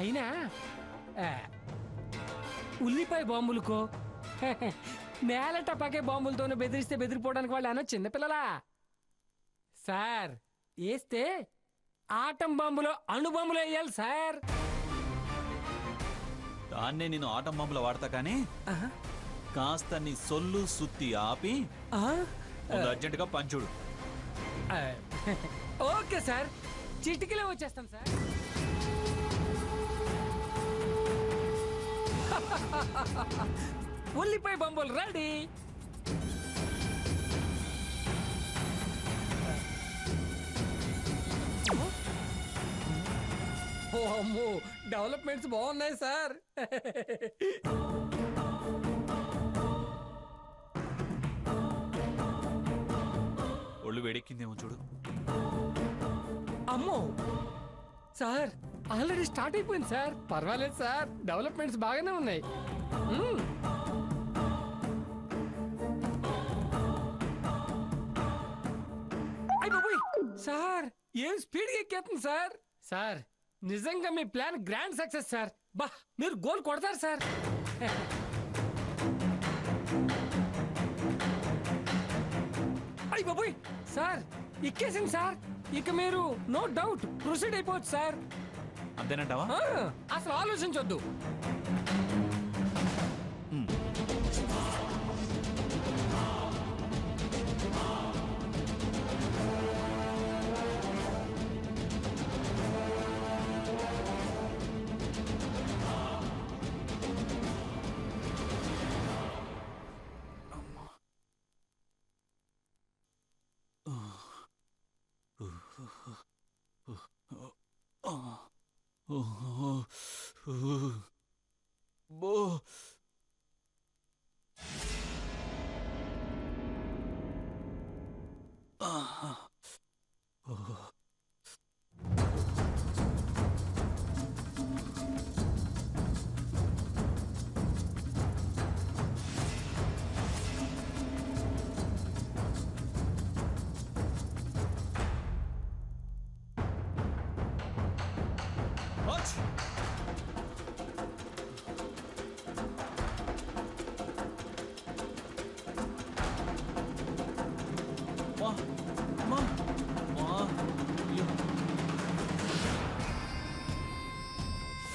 అయినా ఉల్లిపాయ బాంబులకో నేల టపాకే బాంబులతోనే బెదిరిస్తే బెదిరిపోవడానికి వాళ్ళు ఏమన్నా చిన్నపిల్లలా? సార్ వేస్తే ఆటం బాంబులో అణుబాంబులు వేయాలి సార్. దాన్నే నేను ఆటం బాంబులో వాడతా కానీ కాస్త నీ సొల్లు సుత్తి ఆపి అర్జెంటుగా పంచుడు. ఓకే సార్, చిటికలో వచ్చేస్తాం సార్. ఉల్లిపాయ బాంబులు రెడీ. ఓ అమ్మో, డెవలప్మెంట్స్ బాగున్నాయి సార్. ఒళ్ళు వేడెక్కిందేమో చూడు. అమ్మో సార్, ఆల్రెడీ స్టార్ట్ అయిపోయింది సార్. పర్వాలేదు సార్, డెవలప్మెంట్స్ బాగానే ఉన్నాయి. సార్ ఏం స్పీడ్ ఎక్కేస్తుంది సార్. సార్ నిజంగా మీ ప్లాన్ గ్రాండ్ సక్సెస్ సార్. బా మీరు గోల్ కొడతారు సార్. అయ్య బాబోయ్ సార్, ఎక్కేసింది సార్. ఇక మీరు నో డౌట్ ప్రొసీడ్ అయిపోవచ్చు సార్. అంతేనంటావా? అసలు ఆలోచించొద్దు.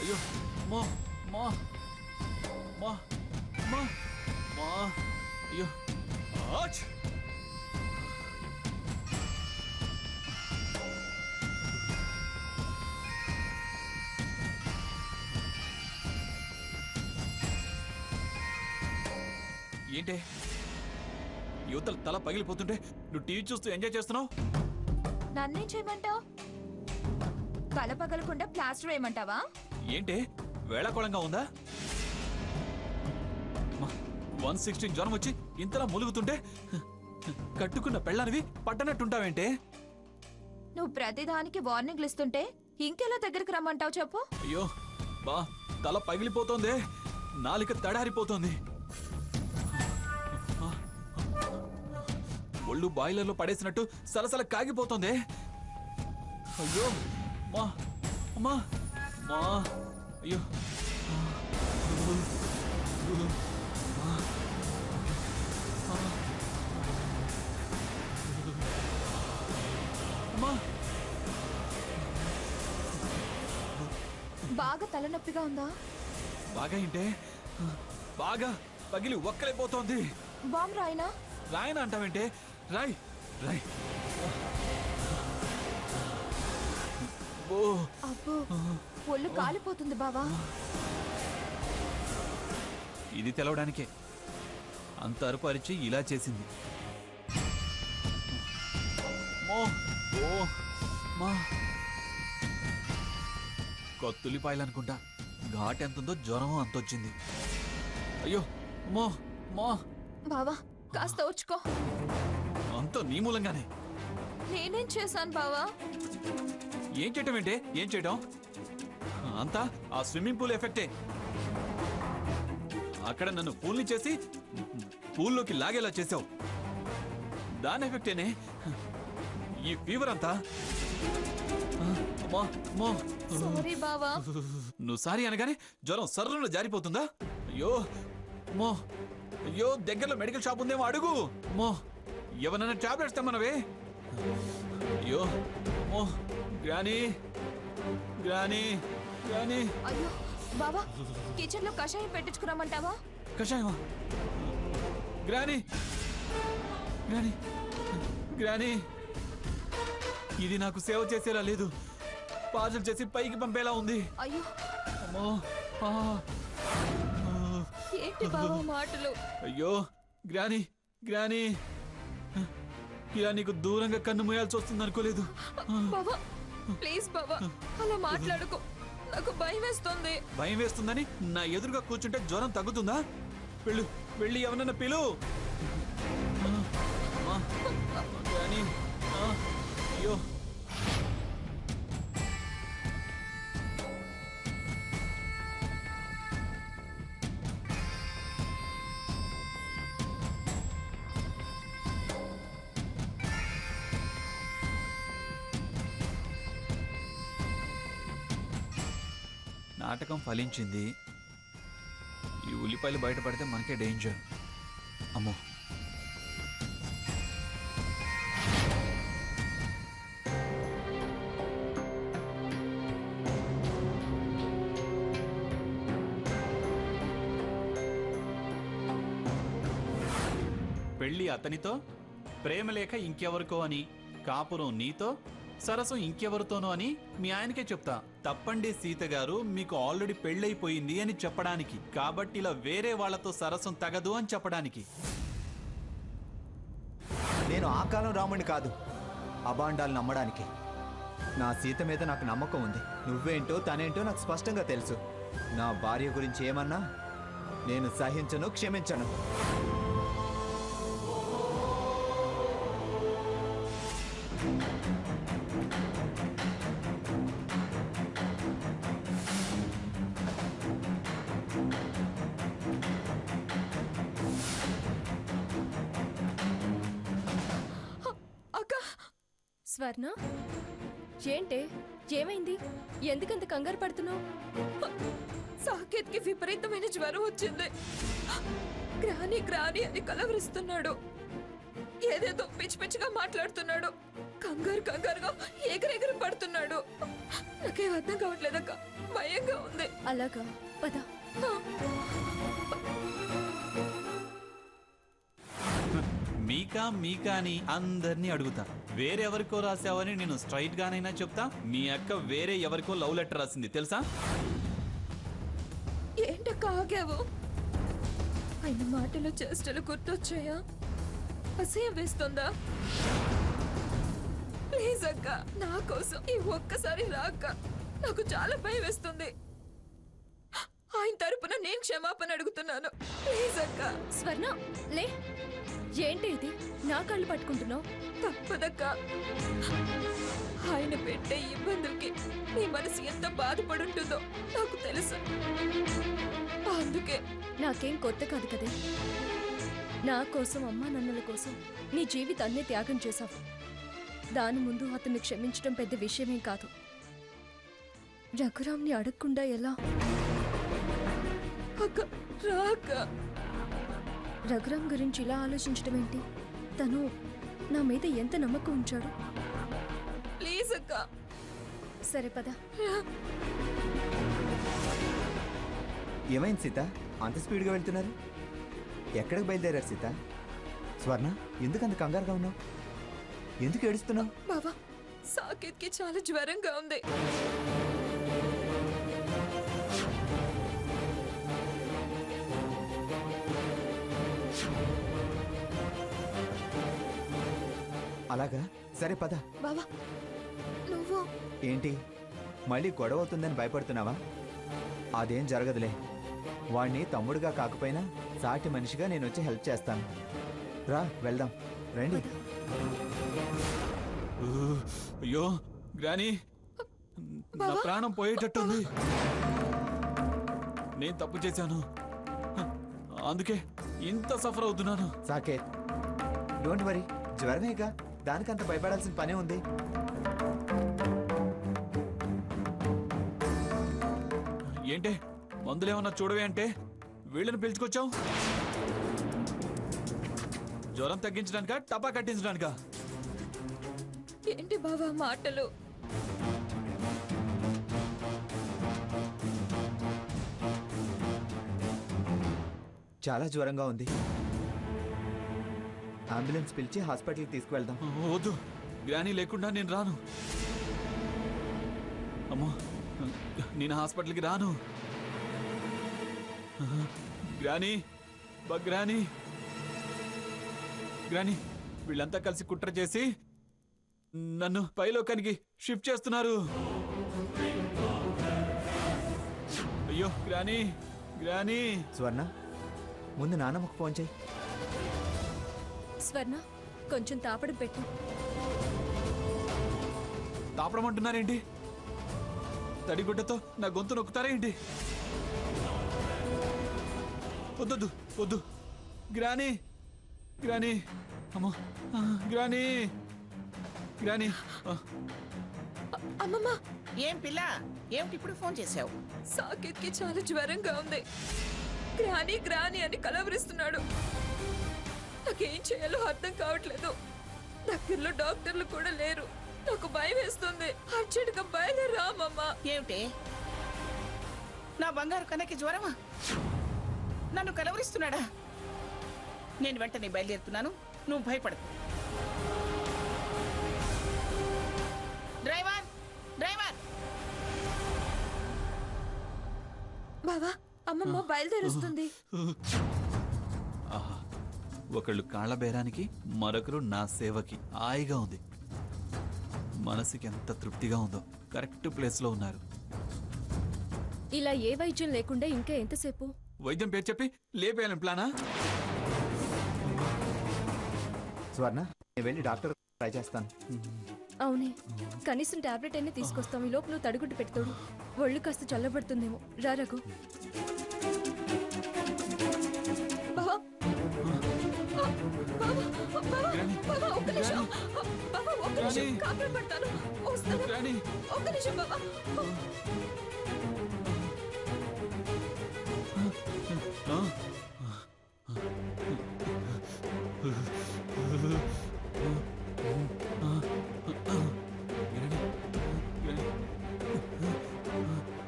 అయ్యో మా మా మా మా మా అయ్యో ఏంటే యువతల తల పగిలిపోతుంటే నువ్వు టీవీ చూస్తూ ఎంజాయ్ చేస్తున్నావు. నన్నేం చేయమంటావు? తల పగలకుండా ప్లాస్టర్ వేయమంటావా? ఏంటే వేళాకోళంగా ఉందా? 116 జ్వరం వచ్చి ఇంతలా మూలుగుతుంటే కట్టుకున్న పెళ్ళానివి పట్టనట్టుంటావేంటే? నువ్వు ప్రతిదానికి వార్నింగ్లు ఇస్తుంటే ఇంకెలా దగ్గరికి రమ్మంటావు చెప్పు. అయ్యో బా, తల పగిలిపోతోంది, నాలిక తడారిపోతోంది, ఒళ్ళు బాయిలర్లో పడేసినట్టు సలసల కాగిపోతోంది. అయ్యో మా అమ్మా మా అయ్యో అమ్మా. బాగా తలనొప్పిగా ఉందా? బాగా ఏంటే, బాగా పగిలి ఒక్కలైపోతోంది. బాంబు రాయినా? రాయన అంటావేంటే? రాయ్ రాయ్. అబ్బో, ఒళ్ళు కాలిపోతుంది బావా. ఇది తెలవడానికే అంత అరుపు అరిచి ఇలా చేసింది. కొత్తులిపాయలనుకుంటా, ఘాట్ ఎంతుందో జ్వరం అంతొచ్చింది. అయ్యో మో మో బావా కాస్త ఓర్చుకో. అంతా నీ మూలంగానే. నేనేం చేశాను బావా? ఏం చేయటం ఏంటే? ఏం చేయటం అంతా ఆ స్విమ్మింగ్ పూల్ ఎఫెక్టే. అక్కడ నన్ను పూల్ని చేసి పూల్లోకి లాగేలా చేసావు. దాని ఎఫెక్టేనే ఈ ఫీవర్ అంతా. అమ్మా అమ్మా సారీ బావా. నువ్వు సారీ అనగానే జ్వరం సర్రున జారిపోతుందా? అయ్యో అమ్మో, అయ్యో దగ్గరలో మెడికల్ షాప్ ఉందేమో అడుగు. అమ్మో, ఎవరైనా టాబ్లెట్స్ తెమ్మనవే. అయ్యో అమ్మో, గ్రానీ గ్రానీ గ్రానీ. అయ్యో బావా, కిచెన్ లో కషాయం పెట్టించుకురామంటావా? కషాయమా? గ్రానీ గ్రానీ గ్రానీ, ఇది నాకు సేవ చేసేలా లేదు, పార్సల్ చేసి పైకి పంపేలా ఉంది. అయ్యో అమ్మో ఆ, ఆ. ఏంటి బావా మాటలు? అయ్యో గ్రానీ గ్రానీ, ఇలా నీకు దూరంగా కన్ను మూయాల్సి వస్తుంది అనుకోలేదు. బావా ప్లీజ్ బావా, అలా మాట్లాడుకో, నాకు భయం వేస్తుంది. భయం వేస్తుందని నా ఎదురుగా కూర్చుంటే జ్వరం తగ్గుతుందా? వెళ్ళి ఎవరన్నా పిలు. గ్రానీ, అయ్యో నాటకం ఫలించింది. ఈ ఉల్లిపాయలు బయటపడితే మనకే డేంజర్. అమ్మో, పెళ్ళి అతనితో, ప్రేమలేఖ ఇంకెవరికో అని, కాపురం నీతో, సరసం ఇంకెవరితోనో అని మీ ఆయనకే చెప్తా. తప్పండి సీత గారు, మీకు ఆల్రెడీ పెళ్ళైపోయింది అని చెప్పడానికి, కాబట్టి ఇలా వేరే వాళ్లతో సరసం తగదు అని చెప్పడానికి. నేను ఆ కాలం రాముడిని కాదు, అబాండాలు నమ్మడానికి. నా సీత మీద నాకు నమ్మకం ఉంది. నువ్వేంటో తనేంటో నాకు స్పష్టంగా తెలుసు. నా భార్య గురించి ఏమన్నా నేను సహించను, క్షమించను. స్వర్ణ, ఏంటే, ఏమైంది? ఎందుకంత కంగారు పడుతున్నావు? సాకేత్ కి విపరీతమైన జ్వరం వచ్చింది. గ్రాని గ్రాని అని కలవరిస్తున్నాడు. ఏదేదో పిచ్చి పిచ్చిగా మాట్లాడుతున్నాడు. కంగారుగా ఎగరెగరి పడుతున్నాడు. నాకేం అర్థం కావట్లేదక్క, భయంగా ఉంది. అలాగా, పద. మీకా అని అందరినీ అడుగుతా. వేరెవరికో రాసావని నేను స్ట్రైట్ గానైనా చెప్తా. మీ అక్క వేరే ఎవరికో లవ్ లెటర్ రాసింది తెలుసా? ఏంటక్క ఆగావు? ఆయన మాటలు చేష్టలు గుర్తొచ్చాయా? అసహ్యం వేస్తుందా? ప్లీజ్ అక్క, నా కోసం ఈ ఒక్కసారి రాక. నాకు చాలా భయం వేస్తుంది. ఆయన తరపున నేను క్షమాపణ అడుగుతున్నాను. ప్లీజ్ అక్క. స్వర్ణ, లే. ఏంటి ఇది? నా కాళ్ళు పట్టుకుంటున్నావు? తప్పదక్క. ఆయన పెట్టే ఇబ్బందులకి నీ మనసు ఎంత బాధపడుంటుందో నాకు తెలుసు. అందుకే. నాకేం కొత్త కాదు కదే. నా కోసం, అమ్మా నాన్నల కోసం నీ జీవితాన్ని త్యాగం చేశావు. దాని ముందు అతన్ని క్షమించడం పెద్ద విషయమేం కాదు. రఘురామ్ని అడగకుండా ఎలా? అక్క రాక. రఘురామ్ గురించి ఇలా ఆలోచించడం ఏంటి? తను నా మీద ఎంత నమ్మకం ఉంచాడు. ప్లీజ్ అక్క. సరే పద. ఏమైంది సీత, అంత స్పీడ్గా వెళ్తున్నారు? ఎక్కడికి బయలుదేరారు సీత? స్వర్ణ, ఎందుకంత కంగారుగా ఉన్నావు? ఎందుకు ఏడుస్తున్నావు? బాబా, సాకేత్ కి చాలా జ్వరంగా ఉంది. అలాగా, సరే పద. బాబా, నువ్వు ఏంటి, మళ్ళీ గొడవ అవుతుందని భయపడుతున్నావా? అదేం జరగదులే. వాణ్ణి తమ్ముడుగా కాకపోయినా సాటి మనిషిగా నేను వచ్చి హెల్ప్ చేస్తాను. రా వెళ్దాం, రండి. అయ్యో గ్రానీ, నా ప్రాణం పోయేటట్టుంది. నేను తప్పు చేశాను, అందుకే ఇంత సఫర్ అవుతున్నాను. సాకేత్, డోంట్ వరీ, జ్వరమేగా, దానికంత భయపడాల్సిన పనే ఉంది. ఏంటే మందులేమన్నా చూడవే అంటే వీళ్ళని పిలుచుకొచ్చావు? జ్వరం తగ్గించడానికా టపా కట్టించడానికా? ఏంటి బావా మాటలు? చాలా జ్వరంగా ఉంది. అంబులెన్స్ పిలిచి హాస్పిటల్కి తీసుకువెళ్దాం. వద్దు, గ్రానీ లేకుండా నేను రాను. అమ్మో, నేను హాస్పిటల్కి రాను. గ్రానీ, గ్రానీ, గ్రానీ, వీళ్ళంతా కలిసి కుట్ర చేసి నన్ను పైలోకానికి షిఫ్ట్ చేస్తున్నారు. అయ్యో గ్రానీ, గ్రానీ. స్వర్ణ, ముందు నాన్నమ్మకు ఫోన్ చేయి. స్వర్ణ, కొంచెం తాపడం పెట్టు. తాపడం అంటున్నారేంటి? తడిగుడ్డతో నా గొంతు నొక్కుతారేంటి? వద్దు వద్దు. గ్రానీ, గ్రానీ, అమ్మో, గ్రానీ, గ్రానీ. అమ్మమ్మ, ఏం పిల్ల, ఏమిటి ఇప్పుడు ఫోన్ చేశావు? సాకేత్కి చాలా జ్వరంగా ఉంది. గ్రాని గ్రాని అని కలవరిస్తున్నాడు. నాకేం చేయాలో అర్థం కావట్లేదు. దగ్గరలో డాక్టర్లు కూడా లేరు. నాకు భయం వేస్తుంది. అర్జెంటుగా బయలుదేరా అమ్మమ్మ. ఏమిటి, నా బంగారు కన్నకి జ్వరమా? నన్ను కలవరిస్తున్నాడా? నేను వెంటనే బయలుదేరుతున్నాను, నువ్వు భయపడకు. Driver, driver. బావా, అమ్మమ్మ బయలుదేరుస్తుంది. ఆహా, ఒకళ్ళు కాళ్ళ బేరానికి, మరొకరు నా సేవకి. హాయిగా ఉంది. మనసుకి ఎంత తృప్తిగా ఉందో. కరెక్ట్ ప్లేస్ లో ఉన్నారు. ఇలా ఏ వైద్యం లేకుండా ఇంకా ఎంతసేపు? వైద్యం పేరు చెప్పి లేపేయాలని ప్లానా? స్వర్ణ, నేను వెళ్ళి డాక్టర్ ట్రై చేస్తాను. అవునే, కనీసం టాబ్లెట్ అయినా తీసుకొస్తాం. ఈ లోపు నువ్వు తడిగుడ్డు పెడతాడు. ఒళ్ళు కాస్త చల్లబడుతుందేమో. రా రఘు. బావా, బావా, ఒక్క నిమిషం. బావా, ఒక్క నిమిషం. కాపలా పడతాను. వస్తాను. గ్రానీ, ఒక్క నిమిషం బావా.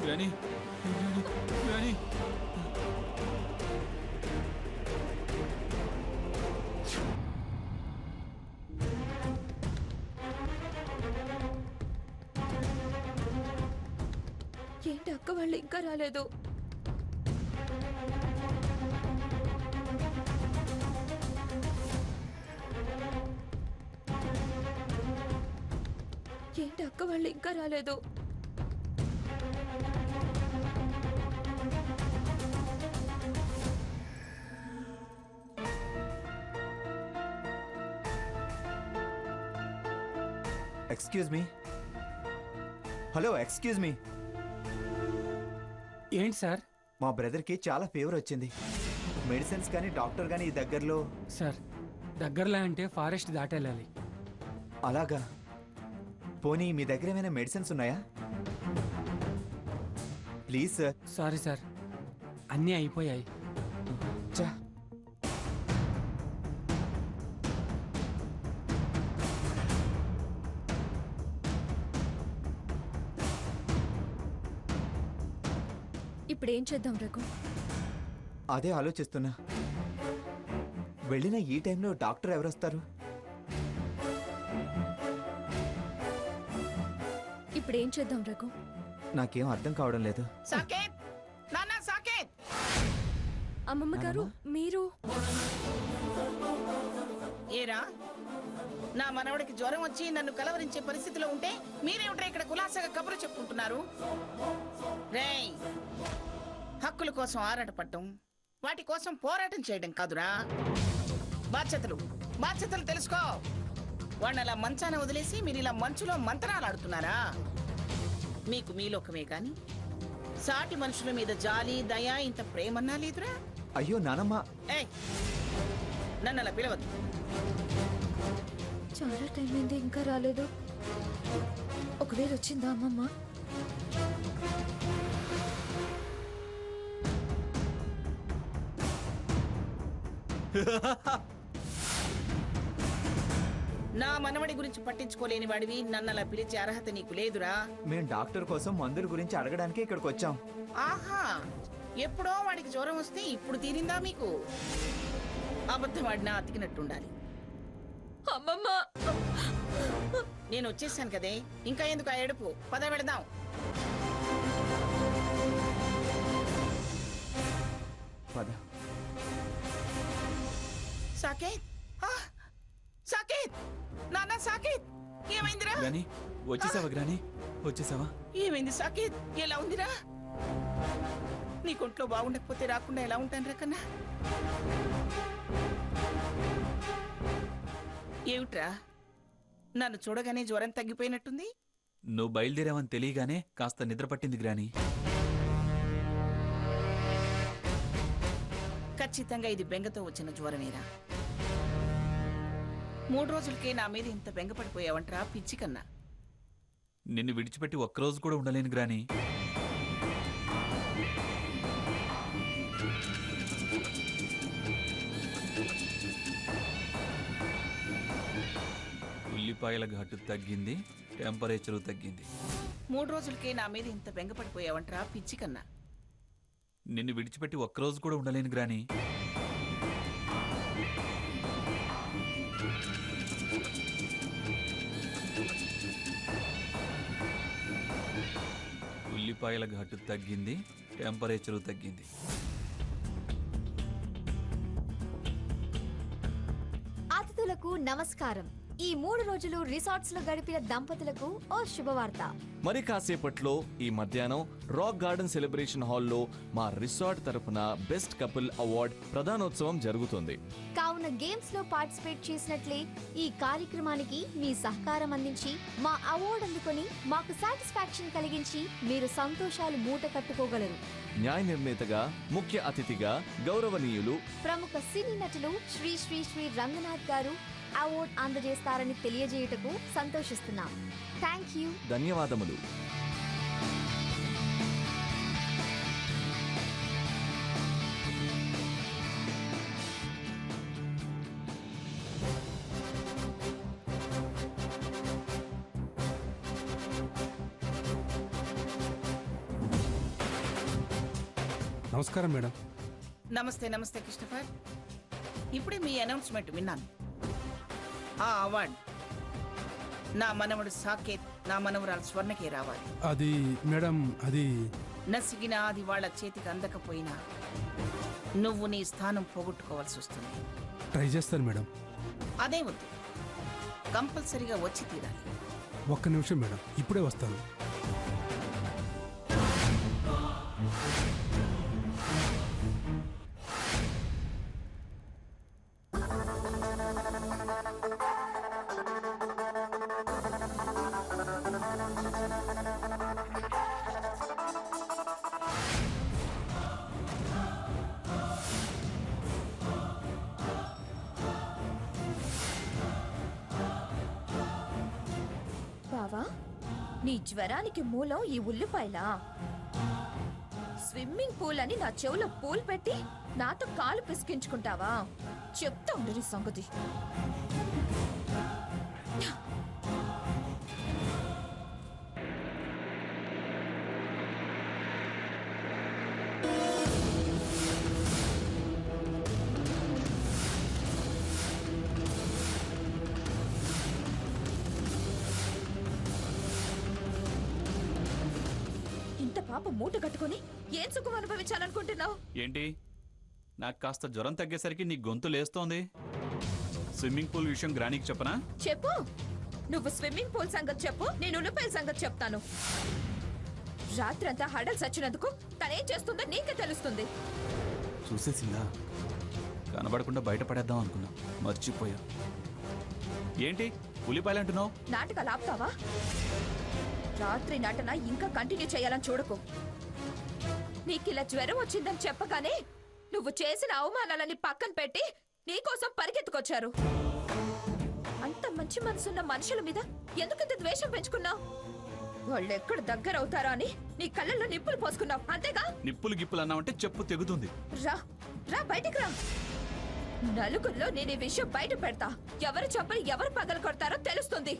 Granny, granny. ఏంటి అక్క వాళ్ళు ఇంకా రాలేదు? ఏంటి అక్క వాళ్ళు ఇంకా రాలేదు? Excuse me. Hello, excuse me. ఏంటి సార్? మా బ్రదర్కి చాలా ఫీవర్ వచ్చింది. మెడిసిన్స్ కానీ డాక్టర్ కానీ ఈ దగ్గరలో. సార్, దగ్గరలో అంటే ఫారెస్ట్ దాటెళ్ళాలి. అలాగా? పోనీ మీ దగ్గర ఏమైనా మెడిసిన్స్ ఉన్నాయా? Please sir. సారీ సార్, అన్నీ అయిపోయాయి. చా, ఇప్పుడు ఏం చేద్దాం రఘు? అదే ఆలోచిస్తున్నా. వెళ్ళిన ఈ టైంలో డాక్టర్ ఎవరొస్తారు? ఇప్పుడు ఏం చేద్దాం రఘు? నాకేం అర్థం కావడం లేదు. సాకేత్, నాన్న సాకేత్. అమ్మమ్మ గారు, మీరు? ఏరా, నా మనవడికి జ్వరం వచ్చి నన్ను కలవరించే పరిస్థితిలో ఉంటే మీరేమిట్రా ఇక్కడ కులాసగా కబురు చెప్పుకుంటున్నారు? రేయ్, హక్కుల కోసం ఆరాటపడటం, వాటి కోసం పోరాటం చేయడం కాదురా. బాధ్యతలు తెలుసుకో. వాడిని అలా మంచాన వదిలేసి మీరు ఇలా మంచులో మంతనాలు ఆడుతున్నారా? మీకు మీ లోకమే కాని సాటి మనుషుల మీద జాలి, దయ, ఇంత ప్రేమన్నా లేదురా? అయ్యో నానమ్మ. ఏయ్, నన్ను అలా పిలవద్దు. చాలా టైం అయింది, ఇంకా రాలేదు. ఒకవేళ వచ్చిందా అమ్మమ్మ? నా మనవడి గురించి పట్టించుకోలేని వాడివి నన్ను అలా పిలిచే అర్హత నీకు లేదురా. మేము డాక్టర్ కోసం మందుల గురించి అడగడానికి ఇక్కడికి వచ్చాం. ఆహా, ఎప్పుడో వాడికి జ్వరం వస్తే ఇప్పుడు తీరిందా మీకు? అబద్ధం వాడినా అతికినట్టుండాలి. అమ్మమ్మ, నేను వచ్చేసాను కదే, ఇంకా ఎందుకు ఆ ఏడుపు? పద వెళదాం. పద. సాకేత్, సాకేత్, నాన్న సాకేత్, ఏమైందిరా? గ్రాని వచ్చేసావా? గ్రాని వచ్చేసావా? ఏమైంది సాకేత్? ఎలా ఉందిరా? నీ కొంట్లో బాగుండకపోతే రాకుండా ఎలా ఉంటాను రా కన్నా? ఏమిట్రా, నన్ను చూడగానే జ్వరం తగ్గిపోయినట్టుంది? నువ్వు బయలుదేరావని తెలియగానే కాస్త నిద్ర పట్టింది గ్రాని. ఖచ్చితంగా ఇది బెంగతో వచ్చిన జ్వరమేరా. 3 రోజులకే నా మీద ఇంత బెంగపడిపోయావంటరా పిచ్చి కన్నా. నిన్ను విడిచిపెట్టి ఒక్కరోజు కూడా ఉండలేను గ్రాని. ఉల్లిపాయల ఘాటు తగ్గింది, టెంపరేచరు తగ్గింది. 3 రోజులకే నా మీద ఇంత బెంగపడిపోయావంటరా పిచ్చి కన్నా. నిన్ను విడిచిపెట్టి ఒక్కరోజు కూడా ఉండలేను గ్రాని. ఉల్లిపాయల ఘాటు తగ్గింది, టెంపరేచరు తగ్గింది. అతిథులకు నమస్కారం. ఈ 3 రోజులు రిసార్ట్స్ లో గడిపిన దంపతులకు ఓ శుభవార్త. మరి కాసేపట్లో ఈ మధ్యాహ్నం రాక్ గార్డెన్ సెలబ్రేషన్ హాల్లో మా రిసార్ట్ తరపున బెస్ట్ కపుల్ అవార్డ్ ప్రధానోత్సవం జరుగుతుంది. కావున గేమ్స్ లో పార్టిసిపేట్ చేసినట్లే ఈ కార్యక్రమానికి మీ సహకారం అందించి మా అవార్డు అందుకొని మాకు సాటిస్ఫాక్షన్ కలిగించి మీరు సంతోషాలు మూట కట్టుకోగలరు. న్యాయ నిర్ణేతగా, ముఖ్య అతిథిగా గౌరవనీయులు ప్రముఖ సినీ నటులు శ్రీ శ్రీ శ్రీ రంగనాథ్ గారు అవార్డు అందజేస్తారని తెలియజేయుటకు సంతోషిస్తున్నాం. Thank you. ధన్యవాదములు. నమస్కారం మేడం. నమస్తే. నమస్తే క్రిస్టఫర్. ఇప్పుడే మీ అనౌన్స్మెంట్ విన్నాను. ఆ అవార్డ్ నా మనవడు సాకేత్, నా మనవరాలు స్వర్ణకే రావాలి. అది మేడం, అది నసిగిన అది వాళ్ళ చేతికి అందకపోయినా నువ్వు నీ స్థానం పోగొట్టుకోవాల్సి వస్తుంది. ట్రై చేస్తాను మేడం. అదే వద్దు, కంపల్సరీగా వచ్చి తీరాలి. ఒక్క నిమిషం మేడం, ఇప్పుడే వస్తాను. బావా, నీ జ్వరానికి మూలం ఈ ఉల్లిపాయలా? స్విమ్మింగ్ పూల్ అని నా చెవులో పూల్ పెట్టి నాతో కాలు పిసికించుకుంటావా? చెప్తా ఉండరు సంగతి. పాప మూట కట్టుకొని ఏం సుఖం అనుభవించాలనుకుంటున్నావు? ఏంటి, నాకు కాస్త జ్వరం తగ్గేసరికి నీ గొంతు లేస్తోంది. స్విమ్మింగ్ పూల్ విషయం గ్రానీకి చెప్పనా? చెప్పు. నువ్వు స్విమ్మింగ్ పూల్ సంగతి చెప్పు, నేను ఉల్లిపాయల సంగతి చెప్తాను. రాత్రంతా హడల్ సచ్చినందుకు తనేం చేస్తుందో నీకే తెలుస్తుంది. చూసేసిందా? కనబడకుండా బయటపడేద్దాం అనుకున్నా, మర్చిపోయా. ఏంటి ఉల్లిపాయలు అంటున్నావు? నాటకాలు ఆపుతావా? రాత్రి నటన ఇంకా కంటిన్యూ చేయాలని చూడకు. నీకిలా జ్వరం వచ్చిందని చెప్పగానే నువ్వు చేసిన అవమానాలని పక్కన పెట్టి నీకోసం పరిగెత్తుకొచ్చారు. అంత మంచి మనసున్న మనుషుల మీద ఎందుకంత ద్వేషం పెంచుకున్నావు? వాళ్ళు ఎక్కడ దగ్గర అవుతారా అని నీ కళ్ళల్లో నిప్పులు పోసుకున్నావు, అంతేగా? నిప్పులు గిప్పులు అన్నావంటే చెప్పు తెగుతుంది. రా రా, బయటికి రా. నలుగురిలో నేను ఈ విషయం బయట పెడతా. ఎవరు చంపని ఎవరు పగలు కొడతారో తెలుస్తుంది.